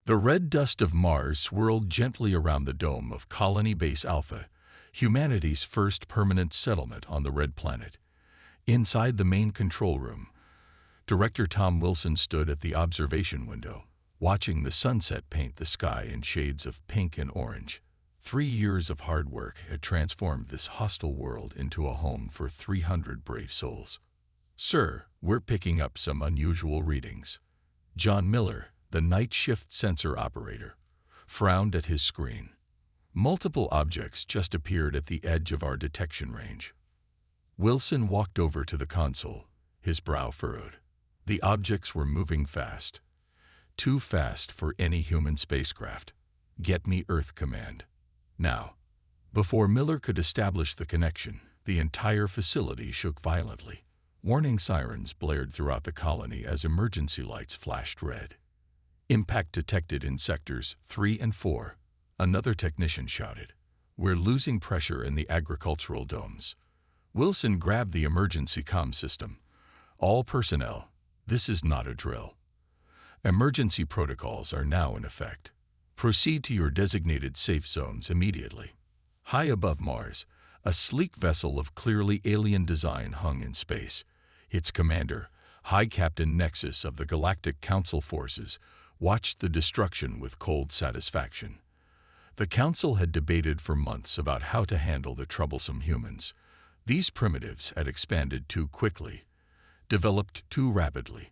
The red dust of Mars swirled gently around the dome of Colony Base Alpha, humanity's first permanent settlement on the Red Planet. Inside the main control room, Director Tom Wilson stood at the observation window, watching the sunset paint the sky in shades of pink and orange. 3 years of hard work had transformed this hostile world into a home for 300 brave souls. "Sir, we're picking up some unusual readings." John Miller, the night shift sensor operator, frowned at his screen. Multiple objects just appeared at the edge of our detection range. Wilson walked over to the console, his brow furrowed. The objects were moving fast. Too fast for any human spacecraft. "Get me Earth Command. Now." Before Miller could establish the connection, the entire facility shook violently. Warning sirens blared throughout the colony as emergency lights flashed red. "Impact detected in sectors 3 and 4, another technician shouted. "We're losing pressure in the agricultural domes." Wilson grabbed the emergency comm system. "All personnel, this is not a drill. Emergency protocols are now in effect. Proceed to your designated safe zones immediately." High above Mars, a sleek vessel of clearly alien design hung in space. Its commander, High Captain Nexus of the Galactic Council Forces, watched the destruction with cold satisfaction. The Council had debated for months about how to handle the troublesome humans. These primitives had expanded too quickly, developed too rapidly,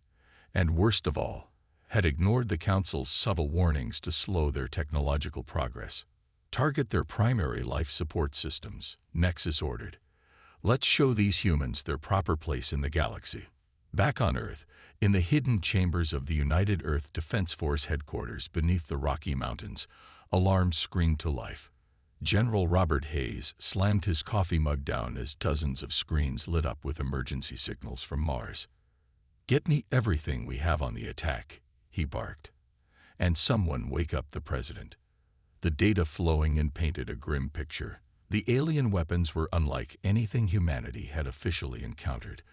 and worst of all, had ignored the Council's subtle warnings to slow their technological progress. "Target their primary life support systems," Nexus ordered. "Let's show these humans their proper place in the galaxy." Back on Earth, in the hidden chambers of the United Earth Defense Force headquarters beneath the Rocky Mountains, alarms screamed to life. General Robert Hayes slammed his coffee mug down as dozens of screens lit up with emergency signals from Mars. "Get me everything we have on the attack," he barked. "And someone wake up the president." The data flowing in painted a grim picture. The alien weapons were unlike anything humanity had officially encountered,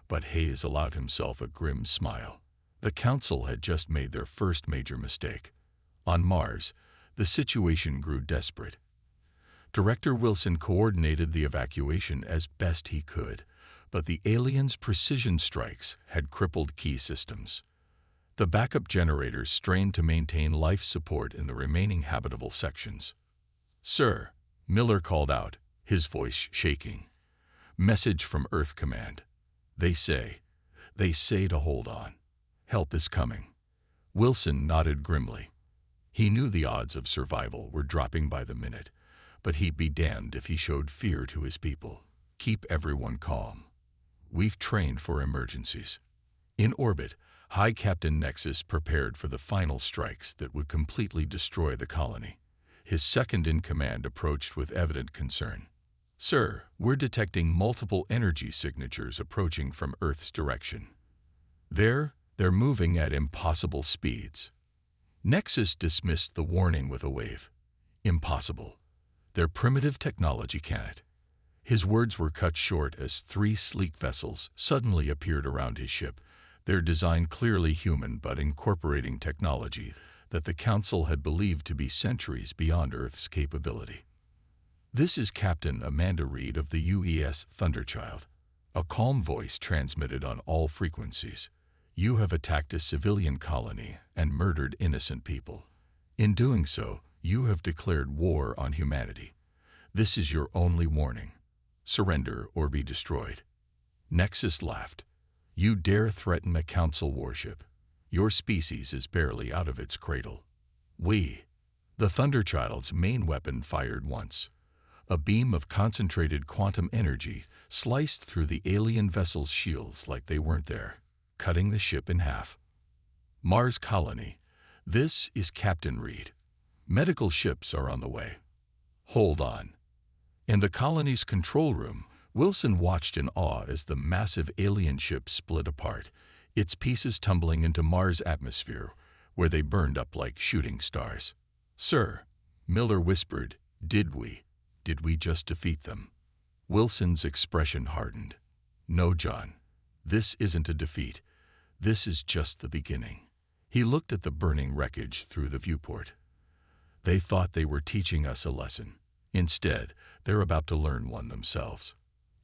but Hayes allowed himself a grim smile. The Council had just made their first major mistake. On Mars, the situation grew desperate. Director Wilson coordinated the evacuation as best he could, but the aliens' precision strikes had crippled key systems. The backup generators strained to maintain life support in the remaining habitable sections. "Sir," Miller called out, his voice shaking. "Message from Earth Command. They say to hold on. Help is coming." Wilson nodded grimly. He knew the odds of survival were dropping by the minute, but he'd be damned if he showed fear to his people. "Keep everyone calm. We've trained for emergencies." In orbit, High Captain Nexus prepared for the final strikes that would completely destroy the colony. His second-in-command approached with evident concern. "Sir, we're detecting multiple energy signatures approaching from Earth's direction. They're moving at impossible speeds." Nexus dismissed the warning with a wave. "Impossible. Their primitive technology can't." His words were cut short as 3 sleek vessels suddenly appeared around his ship, their design clearly human but incorporating technology that the Council had believed to be centuries beyond Earth's capability. "This is Captain Amanda Reed of the UES Thunderchild." A calm voice transmitted on all frequencies. "You have attacked a civilian colony and murdered innocent people. In doing so, you have declared war on humanity. This is your only warning. Surrender or be destroyed." Nexus laughed. "You dare threaten a Council warship? Your species is barely out of its cradle." The Thunderchild's main weapon fired once. A beam of concentrated quantum energy sliced through the alien vessel's shields like they weren't there, cutting the ship in half. "Mars Colony, this is Captain Reed. Medical ships are on the way. Hold on." In the colony's control room, Wilson watched in awe as the massive alien ship split apart, its pieces tumbling into Mars' atmosphere, where they burned up like shooting stars. "Sir," Miller whispered, Did we just defeat them?" Wilson's expression hardened. "No, John. This isn't a defeat. This is just the beginning." He looked at the burning wreckage through the viewport. They thought they were teaching us a lesson. Instead, they're about to learn one themselves.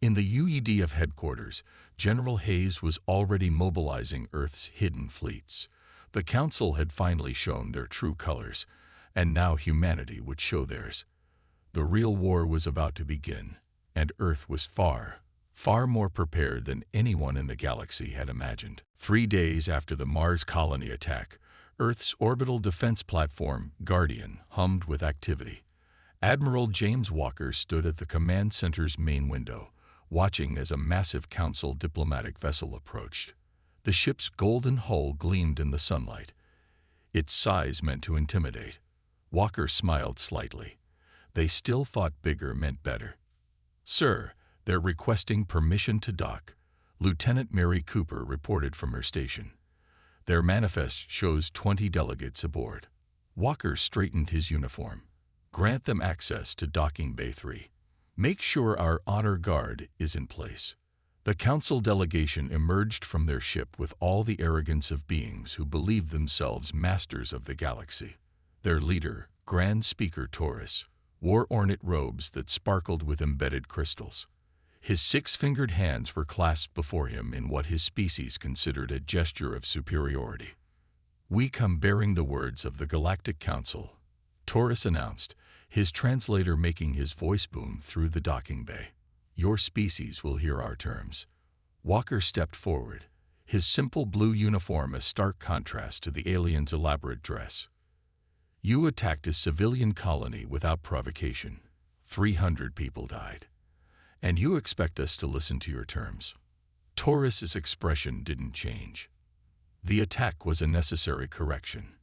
In the UEDF headquarters, General Hayes was already mobilizing Earth's hidden fleets. The Council had finally shown their true colors, and now humanity would show theirs. The real war was about to begin, and Earth was far more prepared than anyone in the galaxy had imagined. 3 days after the Mars colony attack, Earth's orbital defense platform, Guardian, hummed with activity. Admiral James Walker stood at the command center's main window, watching as a massive Council diplomatic vessel approached. The ship's golden hull gleamed in the sunlight. Its size meant to intimidate. Walker smiled slightly. They still thought bigger meant better. "Sir, they're requesting permission to dock," Lieutenant Mary Cooper reported from her station. "Their manifest shows 20 delegates aboard." Walker straightened his uniform. "Grant them access to Docking Bay 3. Make sure our honor guard is in place." The Council delegation emerged from their ship with all the arrogance of beings who believed themselves masters of the galaxy. Their leader, Grand Speaker Taurus, wore ornate robes that sparkled with embedded crystals. His 6-fingered hands were clasped before him in what his species considered a gesture of superiority. "We come bearing the words of the Galactic Council," Taurus announced, his translator making his voice boom through the docking bay. "Your species will hear our terms." Walker stepped forward, his simple blue uniform a stark contrast to the aliens' elaborate dress. "You attacked a civilian colony without provocation. 300 people died. And you expect us to listen to your terms?" Taurus's expression didn't change. "The attack was a necessary correction.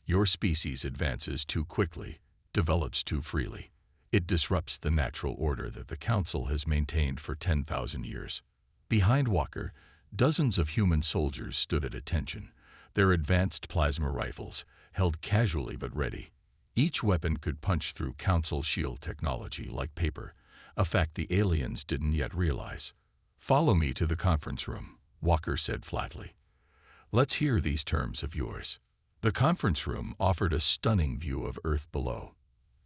Your species advances too quickly, develops too freely. It disrupts the natural order that the Council has maintained for 10,000 years." Behind Walker, dozens of human soldiers stood at attention, their advanced plasma rifles held casually but ready. Each weapon could punch through Council shield technology like paper, a fact the aliens didn't yet realize. "Follow me to the conference room," Walker said flatly. "Let's hear these terms of yours." The conference room offered a stunning view of Earth below.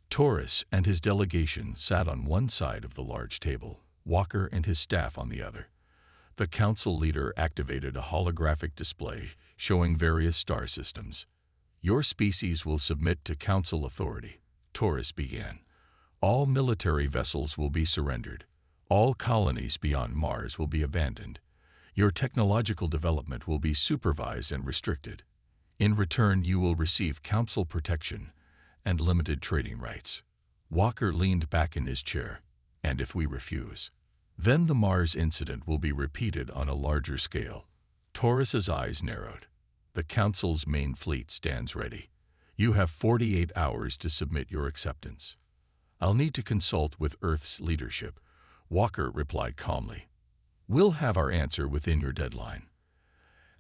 Taurus and his delegation sat on one side of the large table, Walker and his staff on the other. The Council leader activated a holographic display showing various star systems. "Your species will submit to Council authority," Taurus began. "All military vessels will be surrendered. All colonies beyond Mars will be abandoned. Your technological development will be supervised and restricted. In return, you will receive Council protection and limited trading rights." Walker leaned back in his chair. "And if we refuse? Then the Mars incident will be repeated on a larger scale." Taurus's eyes narrowed. "The Council's main fleet stands ready. You have 48 hours to submit your acceptance." "I'll need to consult with Earth's leadership," Walker replied calmly. "We'll have our answer within your deadline."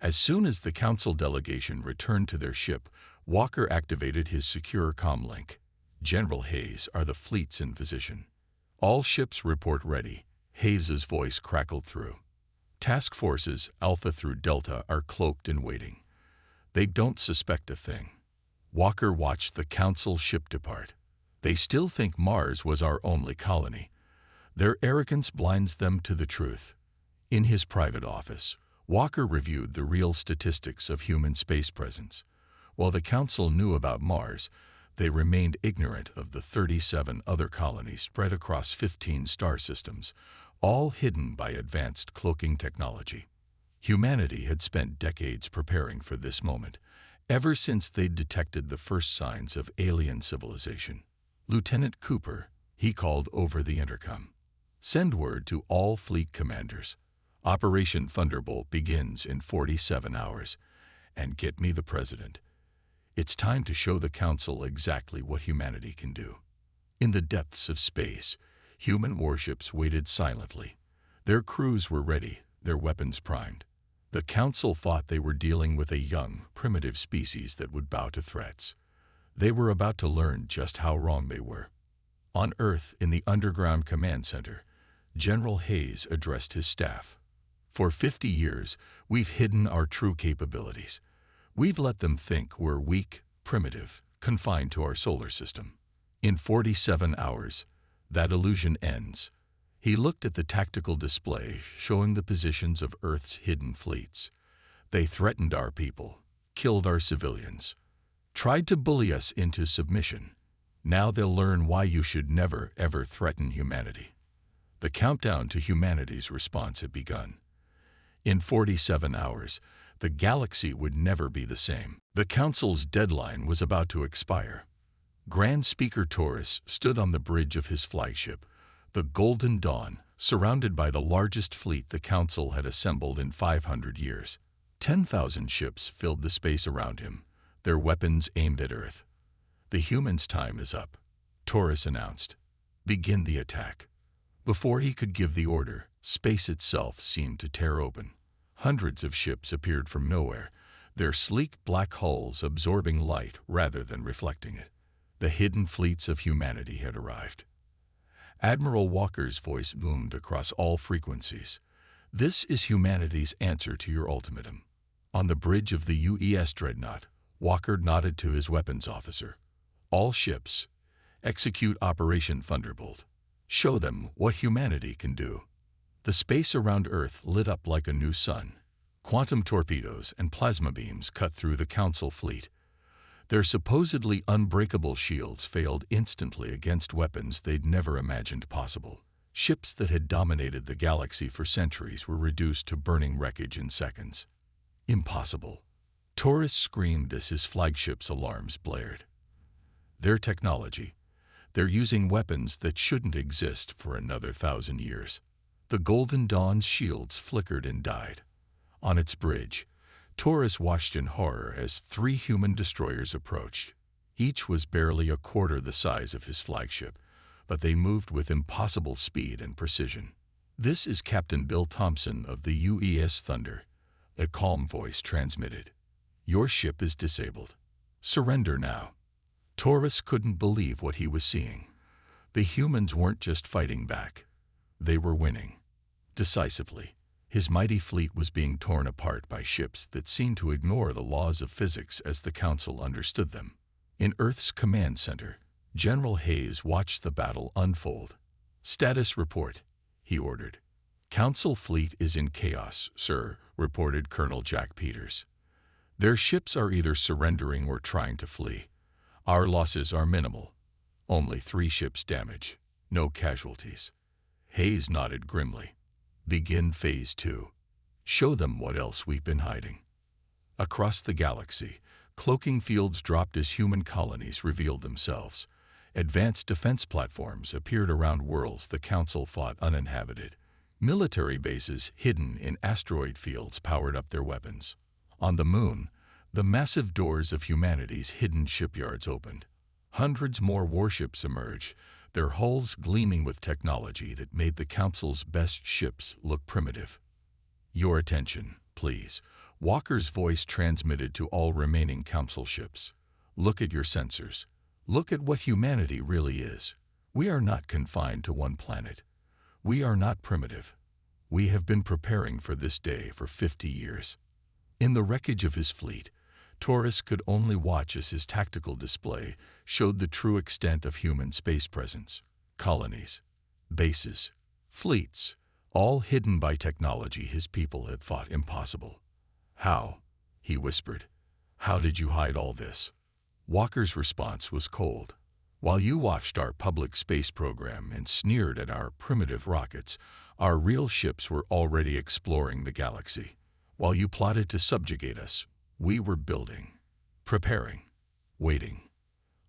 As soon as the Council delegation returned to their ship, Walker activated his secure comlink. "General Hayes, are the fleets in position?" "All ships report ready," Hayes's voice crackled through. "Task forces Alpha through Delta are cloaked and waiting. They don't suspect a thing." Walker watched the Council ship depart. "They still think Mars was our only colony. Their arrogance blinds them to the truth." In his private office, Walker reviewed the real statistics of human space presence. While the Council knew about Mars, they remained ignorant of the 37 other colonies spread across 15 star systems, all hidden by advanced cloaking technology. Humanity had spent decades preparing for this moment, ever since they'd detected the first signs of alien civilization. "Lieutenant Cooper," he called over the intercom, "send word to all fleet commanders. Operation Thunderbolt begins in 47 hours. And get me the President. It's time to show the Council exactly what humanity can do." In the depths of space, human warships waited silently. Their crews were ready, their weapons primed. The Council thought they were dealing with a young, primitive species that would bow to threats. They were about to learn just how wrong they were. On Earth, in the underground command center, General Hayes addressed his staff. "For 50 years, we've hidden our true capabilities. We've let them think we're weak, primitive, confined to our solar system. In 47 hours, that illusion ends. He looked at the tactical display showing the positions of Earth's hidden fleets. They threatened our people, killed our civilians, tried to bully us into submission. Now they'll learn why you should never, ever threaten humanity. The countdown to humanity's response had begun. In 47 hours, the galaxy would never be the same. The Council's deadline was about to expire. Grand Speaker Taurus stood on the bridge of his flagship, the Golden Dawn, surrounded by the largest fleet the Council had assembled in 500 years. 10,000 ships filled the space around him, their weapons aimed at Earth. The humans' time is up, Taurus announced. Begin the attack. Before he could give the order, space itself seemed to tear open. Hundreds of ships appeared from nowhere, their sleek black hulls absorbing light rather than reflecting it. The hidden fleets of humanity had arrived. Admiral Walker's voice boomed across all frequencies. This is humanity's answer to your ultimatum. On the bridge of the UES dreadnought, Walker nodded to his weapons officer. All ships, execute Operation Thunderbolt. Show them what humanity can do. The space around Earth lit up like a new sun. Quantum torpedoes and plasma beams cut through the Council fleet. Their supposedly unbreakable shields failed instantly against weapons they'd never imagined possible. Ships that had dominated the galaxy for centuries were reduced to burning wreckage in seconds. Impossible. Taurus screamed as his flagship's alarms blared. Their technology. They're using weapons that shouldn't exist for another 1,000 years. The Golden Dawn's shields flickered and died. On its bridge, Taurus watched in horror as 3 human destroyers approached. Each was barely a quarter the size of his flagship, but they moved with impossible speed and precision. This is Captain Bill Thompson of the UES Thunder, a calm voice transmitted. Your ship is disabled. Surrender now. Taurus couldn't believe what he was seeing. The humans weren't just fighting back. They were winning. Decisively, his mighty fleet was being torn apart by ships that seemed to ignore the laws of physics as the Council understood them. In Earth's command center, General Hayes watched the battle unfold. Status report, he ordered. Council fleet is in chaos, sir, reported Colonel Jack Peters. Their ships are either surrendering or trying to flee. Our losses are minimal. Only 3 ships damaged, no casualties. Hayes nodded grimly. Begin Phase 2. Show them what else we've been hiding. Across the galaxy, cloaking fields dropped as human colonies revealed themselves. Advanced defense platforms appeared around worlds the Council thought uninhabited. Military bases hidden in asteroid fields powered up their weapons. On the moon, the massive doors of humanity's hidden shipyards opened. Hundreds more warships emerged, their hulls gleaming with technology that made the Council's best ships look primitive. Your attention, please. Walker's voice transmitted to all remaining Council ships. Look at your sensors. Look at what humanity really is. We are not confined to one planet. We are not primitive. We have been preparing for this day for 50 years. In the wreckage of his fleet, Taurus could only watch as his tactical display showed the true extent of human space presence. Colonies, bases, fleets, all hidden by technology his people had thought impossible. How? He whispered. How did you hide all this? Walker's response was cold. While you watched our public space program and sneered at our primitive rockets, our real ships were already exploring the galaxy. While you plotted to subjugate us, we were building, preparing, waiting.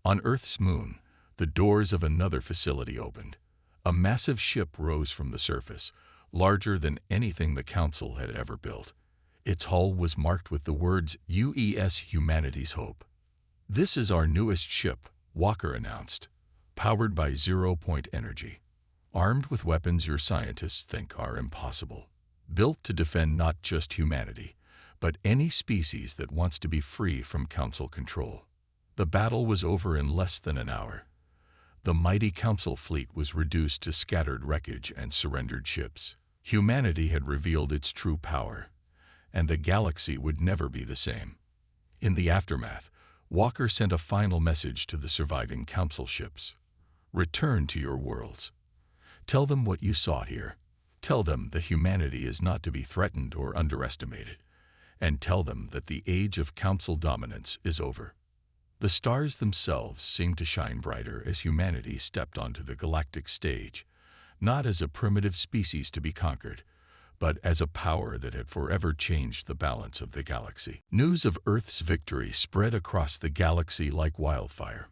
On Earth's moon, the doors of another facility opened. A massive ship rose from the surface, larger than anything the Council had ever built. Its hull was marked with the words UES Humanity's Hope. This is our newest ship, Walker announced, powered by zero-point energy, armed with weapons your scientists think are impossible, built to defend not just humanity, but any species that wants to be free from Council control. The battle was over in less than an hour. The mighty Council fleet was reduced to scattered wreckage and surrendered ships. Humanity had revealed its true power, and the galaxy would never be the same. In the aftermath, Walker sent a final message to the surviving Council ships. Return to your worlds. Tell them what you sought here. Tell them that humanity is not to be threatened or underestimated. And tell them that the age of Council dominance is over. The stars themselves seemed to shine brighter as humanity stepped onto the galactic stage, not as a primitive species to be conquered, but as a power that had forever changed the balance of the galaxy. News of Earth's victory spread across the galaxy like wildfire.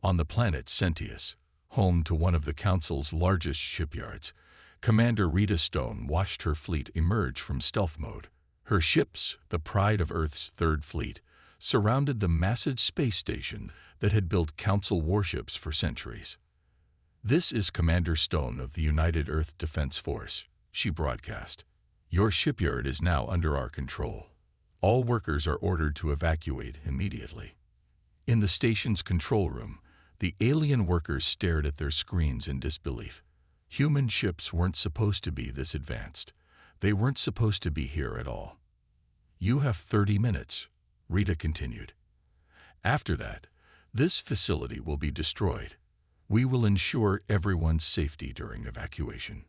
On the planet Centius, home to one of the Council's largest shipyards, Commander Rita Stone watched her fleet emerge from stealth mode. Her ships, the pride of Earth's Third Fleet, surrounded the massive space station that had built Council warships for centuries. "This is Commander Stone of the United Earth Defense Force," she broadcast. "Your shipyard is now under our control. All workers are ordered to evacuate immediately." In the station's control room, the alien workers stared at their screens in disbelief. Human ships weren't supposed to be this advanced. They weren't supposed to be here at all. "You have 30 minutes, Rita continued. "After that, this facility will be destroyed. We will ensure everyone's safety during evacuation."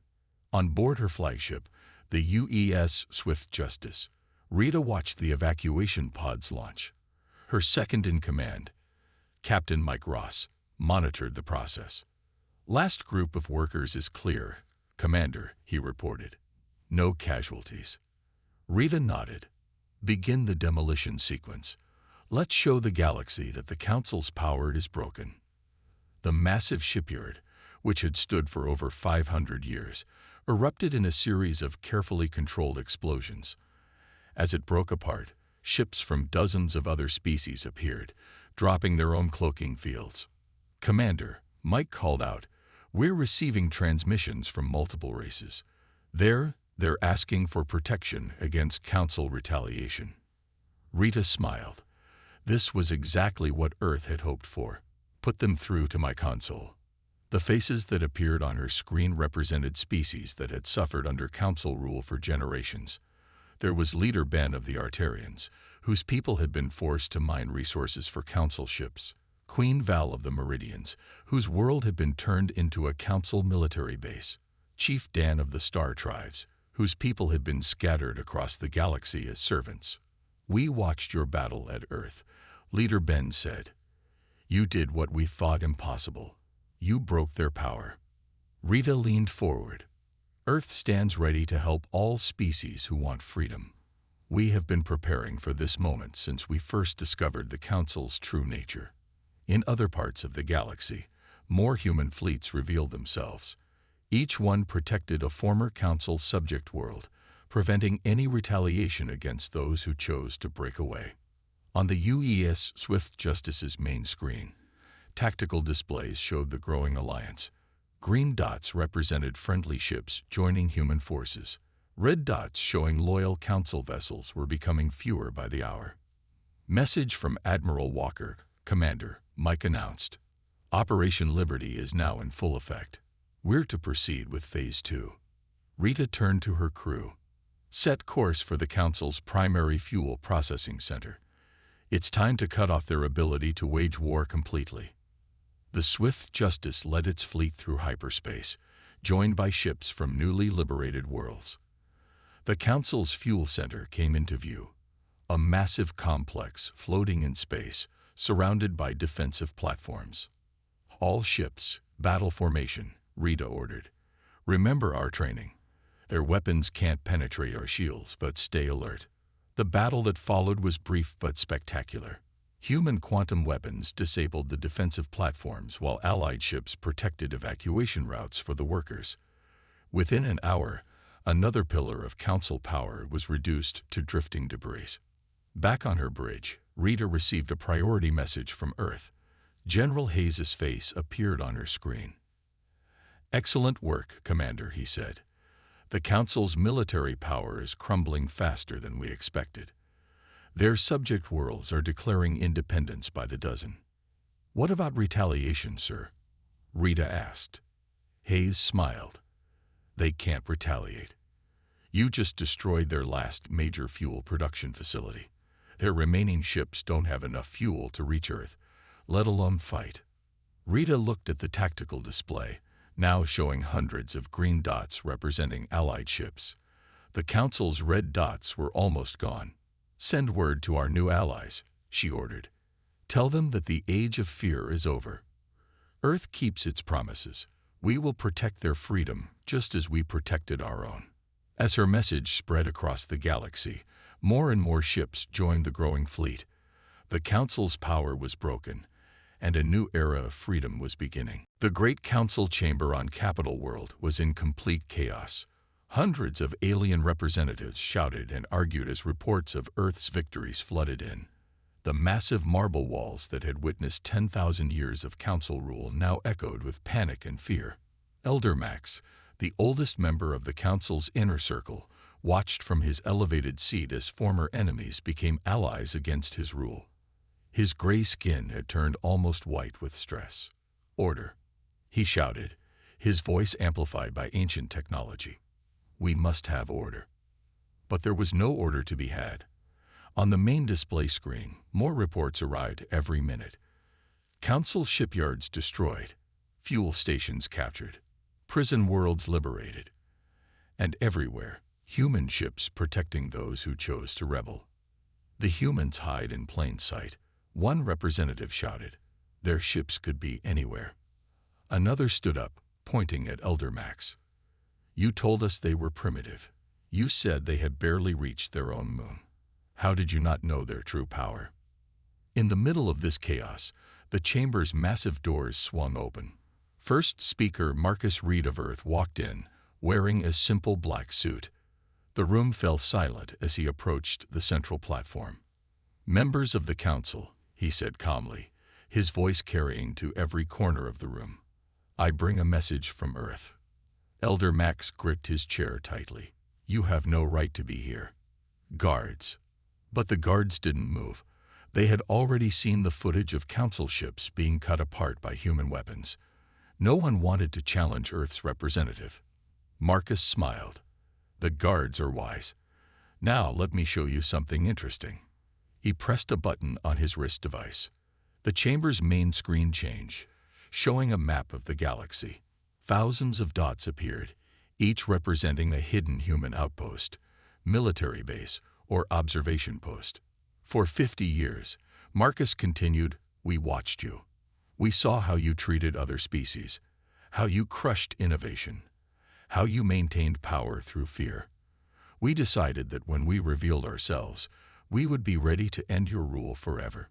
On board her flagship, the UES Swift Justice, Rita watched the evacuation pods launch. Her second-in-command, Captain Mike Ross, monitored the process. "Last group of workers is clear, Commander," he reported. "No casualties." Rita nodded. "Begin the demolition sequence. Let's show the galaxy that the Council's power is broken." The massive shipyard, which had stood for over 500 years, erupted in a series of carefully controlled explosions. As it broke apart, ships from dozens of other species appeared, dropping their own cloaking fields. "Commander," Mike called out, "we're receiving transmissions from multiple races. They're asking for protection against Council retaliation." Rita smiled. This was exactly what Earth had hoped for. "Put them through to my console." The faces that appeared on her screen represented species that had suffered under Council rule for generations. There was Leader Ben of the Artarians, whose people had been forced to mine resources for Council ships. Queen Val of the Meridians, whose world had been turned into a Council military base. Chief Dan of the Star Tribes, whose people had been scattered across the galaxy as servants. "We watched your battle at Earth," Leader Ben said. "You did what we thought impossible. You broke their power." Rita leaned forward. "Earth stands ready to help all species who want freedom. We have been preparing for this moment since we first discovered the Council's true nature." In other parts of the galaxy, more human fleets revealed themselves. Each one protected a former Council subject world, preventing any retaliation against those who chose to break away. On the UES Swift Justice's main screen, tactical displays showed the growing alliance. Green dots represented friendly ships joining human forces. Red dots showing loyal Council vessels were becoming fewer by the hour. "Message from Admiral Walker, Commander," Mike announced. "Operation Liberty is now in full effect. We're to proceed with Phase 2. Rita turned to her crew. "Set course for the Council's primary fuel processing center. It's time to cut off their ability to wage war completely." The Swift Justice led its fleet through hyperspace, joined by ships from newly liberated worlds. The Council's fuel center came into view, a massive complex floating in space, surrounded by defensive platforms. "All ships, battle formation," Rita ordered. "Remember our training. Their weapons can't penetrate our shields, but stay alert." The battle that followed was brief but spectacular. Human quantum weapons disabled the defensive platforms while Allied ships protected evacuation routes for the workers. Within an hour, another pillar of Council power was reduced to drifting debris. Back on her bridge, Rita received a priority message from Earth. General Hayes' face appeared on her screen. "Excellent work, Commander," he said. "The Council's military power is crumbling faster than we expected. Their subject worlds are declaring independence by the dozen." "What about retaliation, sir?" Rita asked. Hayes smiled. "They can't retaliate. You just destroyed their last major fuel production facility. Their remaining ships don't have enough fuel to reach Earth, let alone fight. Rita looked at the tactical display, now showing hundreds of green dots representing Allied ships. The Council's red dots were almost gone. "Send word to our new allies," she ordered. "Tell them that the age of fear is over. Earth keeps its promises. We will protect their freedom just as we protected our own." As her message spread across the galaxy, more and more ships joined the growing fleet. The Council's power was broken, and a new era of freedom was beginning. The Great Council chamber on Capital World was in complete chaos. Hundreds of alien representatives shouted and argued as reports of Earth's victories flooded in. The massive marble walls that had witnessed 10,000 years of Council rule now echoed with panic and fear. Elder Max, the oldest member of the Council's inner circle, watched from his elevated seat as former enemies became allies against his rule. His gray skin had turned almost white with stress. "Order," he shouted, his voice amplified by ancient technology. "We must have order." But there was no order to be had. On the main display screen, more reports arrived every minute. Council shipyards destroyed, fuel stations captured, prison worlds liberated, and everywhere, human ships protecting those who chose to rebel. "The humans hide in plain sight," one representative shouted. "Their ships could be anywhere." Another stood up, pointing at Elder Max. "You told us they were primitive. You said they had barely reached their own moon. How did you not know their true power?" In the middle of this chaos, the chamber's massive doors swung open. First Speaker Marcus Reed of Earth walked in, wearing a simple black suit. The room fell silent as he approached the central platform. "Members of the Council," he said calmly, his voice carrying to every corner of the room, "I bring a message from Earth." Elder Max gripped his chair tightly. "You have no right to be here." "Guards." But the guards didn't move. They had already seen the footage of Council ships being cut apart by human weapons. No one wanted to challenge Earth's representative. Marcus smiled. "The guards are wise. Now let me show you something interesting." He pressed a button on his wrist device. The chamber's main screen changed, showing a map of the galaxy. Thousands of dots appeared, each representing a hidden human outpost, military base, or observation post. "For 50 years, Marcus continued, we watched you. We saw how you treated other species, how you crushed innovation, how you maintained power through fear. We decided that when we revealed ourselves, we would be ready to end your rule forever."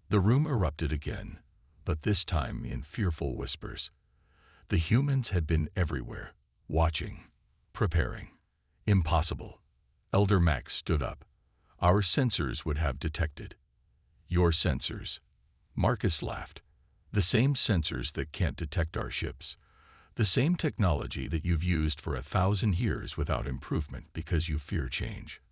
The room erupted again, but this time in fearful whispers. The humans had been everywhere, watching, preparing. "Impossible." Elder Max stood up. "Our sensors would have detected." "Your sensors." Marcus laughed. "The same sensors that can't detect our ships. The same technology that you've used for 1,000 years without improvement because you fear change."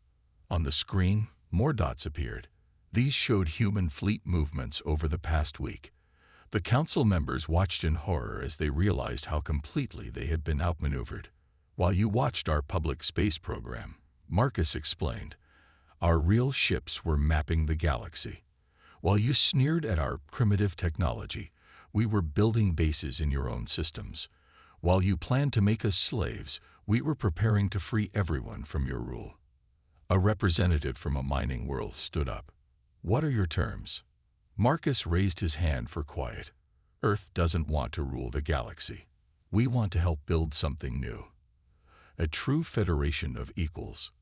On the screen, more dots appeared. These showed human fleet movements over the past week. The Council members watched in horror as they realized how completely they had been outmaneuvered. "While you watched our public space program," Marcus explained, "our real ships were mapping the galaxy. While you sneered at our primitive technology, we were building bases in your own systems. While you planned to make us slaves, we were preparing to free everyone from your rule." A representative from a mining world stood up. "What are your terms?" Marcus raised his hand for quiet. "Earth doesn't want to rule the galaxy. We want to help build something new. A true federation of equals.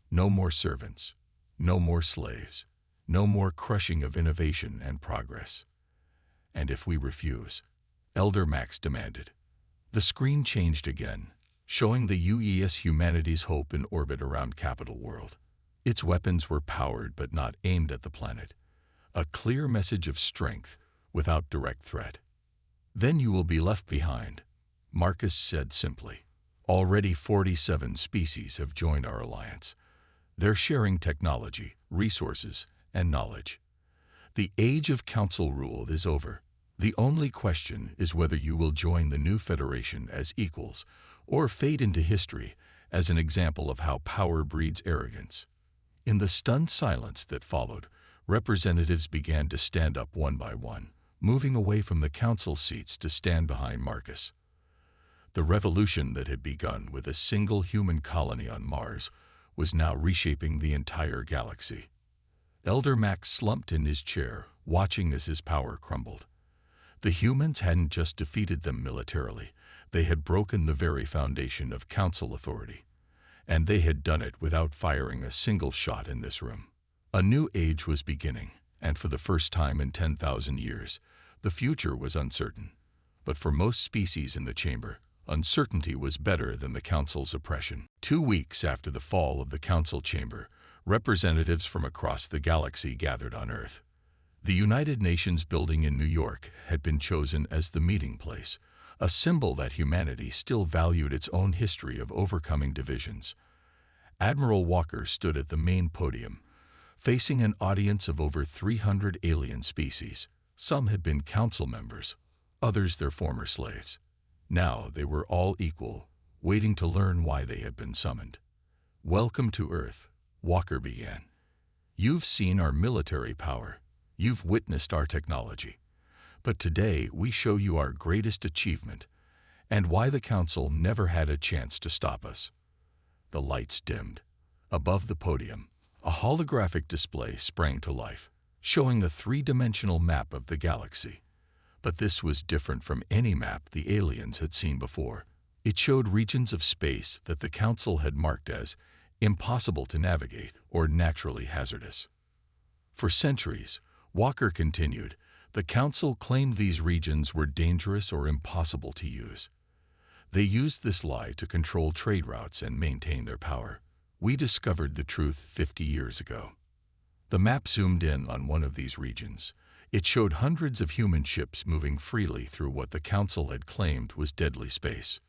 No more servants. No more slaves. No more crushing of innovation and progress." "And if we refuse?" Elder Max demanded. The screen changed again, showing the UES Humanity's Hope in orbit around Capital World. Its weapons were powered but not aimed at the planet. A clear message of strength without direct threat. "Then you will be left behind," Marcus said simply. "Already 47 species have joined our alliance. They're sharing technology, resources, and knowledge. The age of Council rule is over. The only question is whether you will join the new Federation as equals or fade into history as an example of how power breeds arrogance." In the stunned silence that followed, representatives began to stand up one by one, moving away from the council seats to stand behind Marcus. The revolution that had begun with a single human colony on Mars was now reshaping the entire galaxy. Elder Max slumped in his chair, watching as his power crumbled. The humans hadn't just defeated them militarily, they had broken the very foundation of council authority. And they had done it without firing a single shot in this room. A new age was beginning, and for the first time in 10,000 years, the future was uncertain. But for most species in the chamber, uncertainty was better than the council's oppression. 2 weeks after the fall of the council chamber, representatives from across the galaxy gathered on Earth. The United Nations building in New York had been chosen as the meeting place, a symbol that humanity still valued its own history of overcoming divisions. Admiral Walker stood at the main podium, facing an audience of over 300 alien species. Some had been council members, others their former slaves. Now they were all equal, waiting to learn why they had been summoned. "Welcome to Earth," Walker began. "You've seen our military power. You've witnessed our technology. But today we show you our greatest achievement and why the Council never had a chance to stop us." The lights dimmed. Above the podium, a holographic display sprang to life, showing a three-dimensional map of the galaxy. But this was different from any map the aliens had seen before. It showed regions of space that the Council had marked as impossible to navigate or naturally hazardous. For centuries, Walker continued, the Council claimed these regions were dangerous or impossible to use. They used this lie to control trade routes and maintain their power. We discovered the truth 50 years ago. The map zoomed in on one of these regions. It showed hundreds of human ships moving freely through what the Council had claimed was deadly space.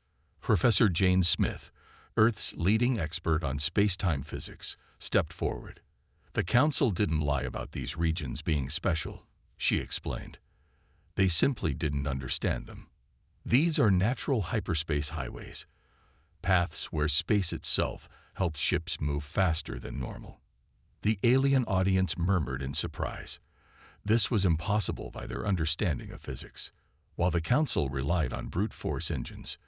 Professor Jane Smith, Earth's leading expert on space-time physics, stepped forward. "The Council didn't lie about these regions being special," she explained. "They simply didn't understand them. These are natural hyperspace highways, paths where space itself helps ships move faster than normal." The alien audience murmured in surprise. This was impossible by their understanding of physics. While the Council relied on brute force engines,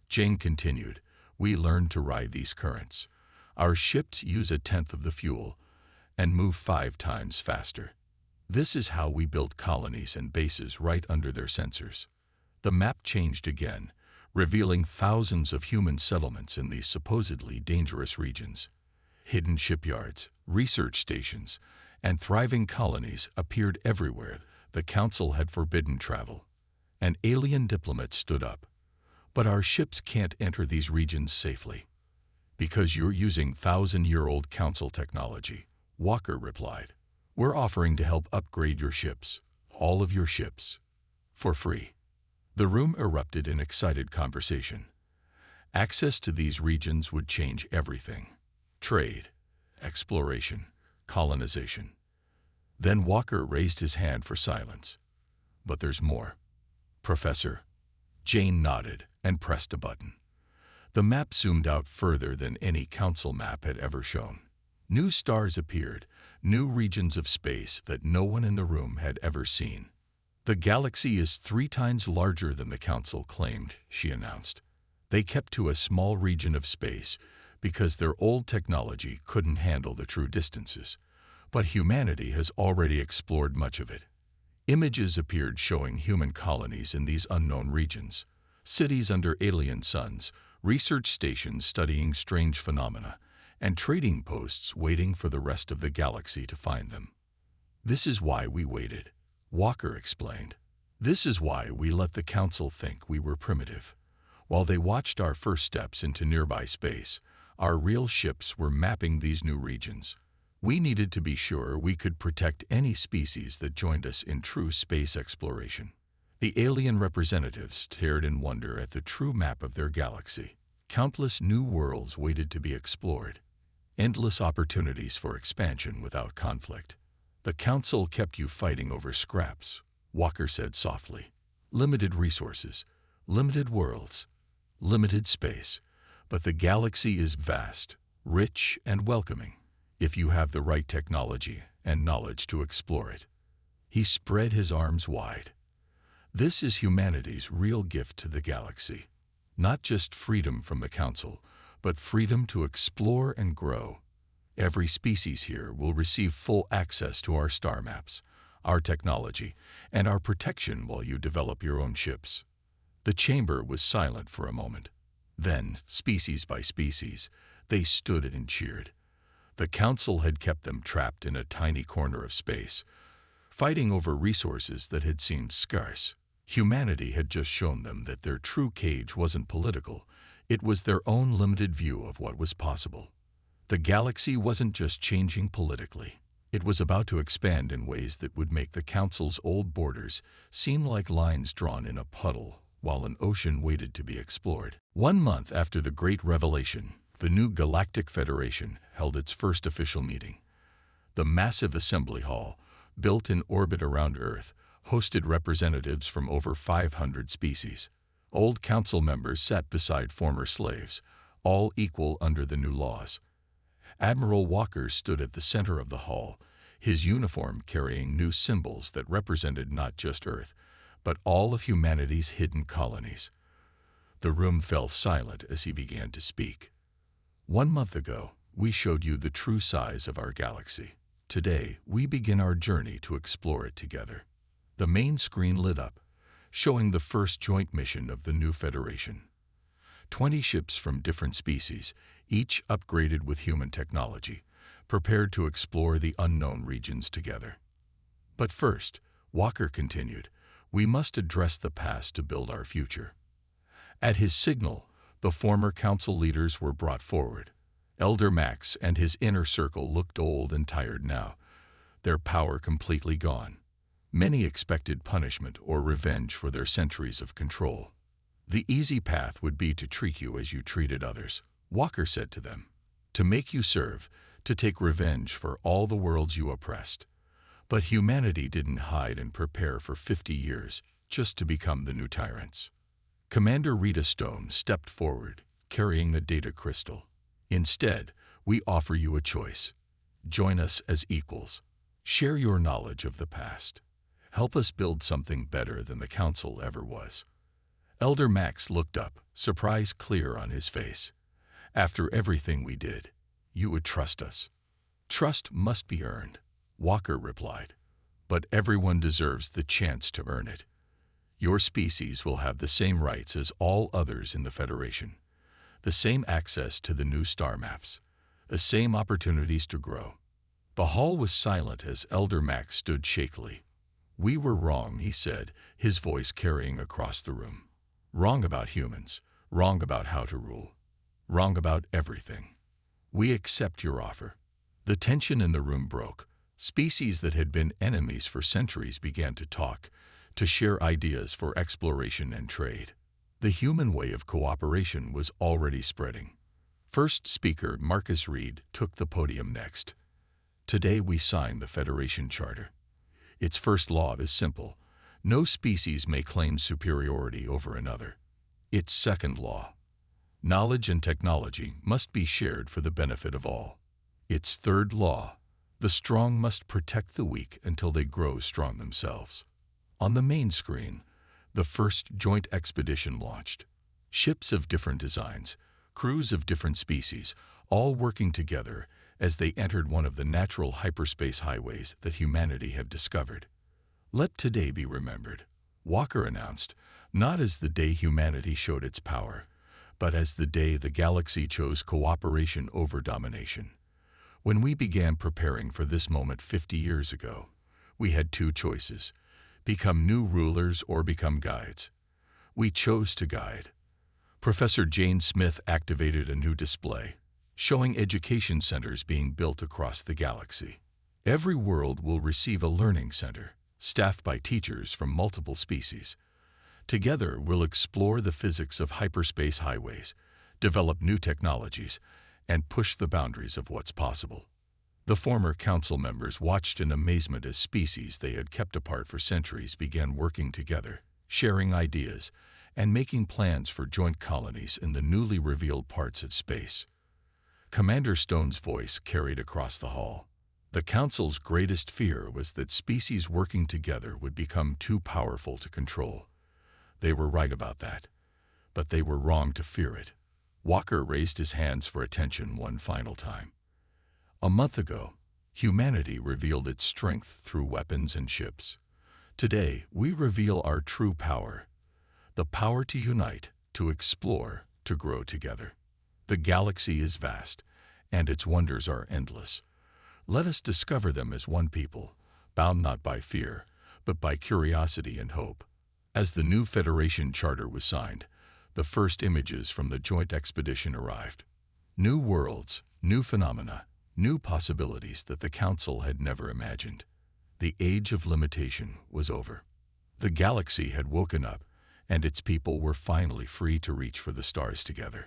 Jane continued, "We learned to ride these currents. Our ships use 1/10 of the fuel and move 5 times faster. This is how we built colonies and bases right under their sensors." The map changed again, revealing thousands of human settlements in these supposedly dangerous regions. Hidden shipyards, research stations, and thriving colonies appeared everywhere. The Council had forbidden travel. An alien diplomat stood up. "But our ships can't enter these regions safely." "Because you're using 1,000-year-old Council technology," Walker replied. "We're offering to help upgrade your ships, all of your ships, for free." The room erupted in excited conversation. Access to these regions would change everything. Trade, exploration, colonization. Then Walker raised his hand for silence. "But there's more, Professor." Jane nodded and pressed a button. The map zoomed out further than any Council map had ever shown. New stars appeared, new regions of space that no one in the room had ever seen. "The galaxy is 3 times larger than the Council claimed," she announced. "They kept to a small region of space because their old technology couldn't handle the true distances. But humanity has already explored much of it." Images appeared showing human colonies in these unknown regions, cities under alien suns, research stations studying strange phenomena, and trading posts waiting for the rest of the galaxy to find them. "This is why we waited," Walker explained. "This is why we let the Council think we were primitive. While they watched our first steps into nearby space, our real ships were mapping these new regions. We needed to be sure we could protect any species that joined us in true space exploration." The alien representatives stared in wonder at the true map of their galaxy. Countless new worlds waited to be explored. Endless opportunities for expansion without conflict. "The Council kept you fighting over scraps," Walker said softly. "Limited resources, limited worlds, limited space. But the galaxy is vast, rich, and welcoming. if you have the right technology and knowledge to explore it. He spread his arms wide. This is humanity's real gift to the galaxy. Not just freedom from the Council, but freedom to explore and grow. Every species here will receive full access to our star maps, our technology, and our protection while you develop your own ships. The chamber was silent for a moment. Then, species by species, they stood and cheered. The Council had kept them trapped in a tiny corner of space, fighting over resources that had seemed scarce. Humanity had just shown them that their true cage wasn't political, it was their own limited view of what was possible. The galaxy wasn't just changing politically. It was about to expand in ways that would make the Council's old borders seem like lines drawn in a puddle while an ocean waited to be explored. 1 month after the Great Revelation, the new Galactic Federation held its first official meeting. The massive assembly hall, built in orbit around Earth, hosted representatives from over 500 species. Old Council members sat beside former slaves, all equal under the new laws. Admiral Walker stood at the center of the hall, his uniform carrying new symbols that represented not just Earth, but all of humanity's hidden colonies. The room fell silent as he began to speak. 1 month ago, we showed you the true size of our galaxy. Today, we begin our journey to explore it together. The main screen lit up, showing the first joint mission of the new Federation. 20 ships from different species, each upgraded with human technology, prepared to explore the unknown regions together. But first, Walker continued, we must address the past to build our future. At his signal, the former Council leaders were brought forward. Elder Max and his inner circle looked old and tired now, their power completely gone. Many expected punishment or revenge for their centuries of control. The easy path would be to treat you as you treated others, Walker said to them. To make you serve, to take revenge for all the worlds you oppressed. But humanity didn't hide and prepare for 50 years just to become the new tyrants. Commander Rita Stone stepped forward, carrying the data crystal. Instead, we offer you a choice. Join us as equals. Share your knowledge of the past. Help us build something better than the Council ever was. Elder Max looked up, surprise clear on his face. After everything we did, you would trust us. Trust must be earned, Walker replied. But everyone deserves the chance to earn it. Your species will have the same rights as all others in the Federation. The same access to the new star maps. The same opportunities to grow. The hall was silent as Elder Max stood shakily. We were wrong, he said, his voice carrying across the room. Wrong about humans, wrong about how to rule, wrong about everything. We accept your offer. The tension in the room broke. Species that had been enemies for centuries began to talk, to share ideas for exploration and trade. The human way of cooperation was already spreading. First speaker Marcus Reed took the podium next. Today we sign the Federation Charter. Its first law is simple. No species may claim superiority over another. Its second law. Knowledge and technology must be shared for the benefit of all. Its third law. The strong must protect the weak until they grow strong themselves. On the main screen, the first joint expedition launched. Ships of different designs, crews of different species, all working together as they entered one of the natural hyperspace highways that humanity had discovered. Let today be remembered, Walker announced, not as the day humanity showed its power, but as the day the galaxy chose cooperation over domination. When we began preparing for this moment 50 years ago, we had two choices: become new rulers or become guides. We chose to guide. Professor Jane Smith activated a new display, showing education centers being built across the galaxy. Every world will receive a learning center, staffed by teachers from multiple species. Together, we'll explore the physics of hyperspace highways, develop new technologies, and push the boundaries of what's possible. The former council members watched in amazement as species they had kept apart for centuries began working together, sharing ideas, and making plans for joint colonies in the newly revealed parts of space. Commander Stone's voice carried across the hall. The Council's greatest fear was that species working together would become too powerful to control. They were right about that, but they were wrong to fear it. Walker raised his hands for attention one final time. A month ago, humanity revealed its strength through weapons and ships. Today, we reveal our true power. The power to unite, to explore, to grow together. The galaxy is vast, and its wonders are endless. Let us discover them as one people, bound not by fear, but by curiosity and hope. As the new Federation Charter was signed, the first images from the joint expedition arrived. New worlds, new phenomena, new possibilities that the Council had never imagined. The age of limitation was over. The galaxy had woken up, and its people were finally free to reach for the stars together.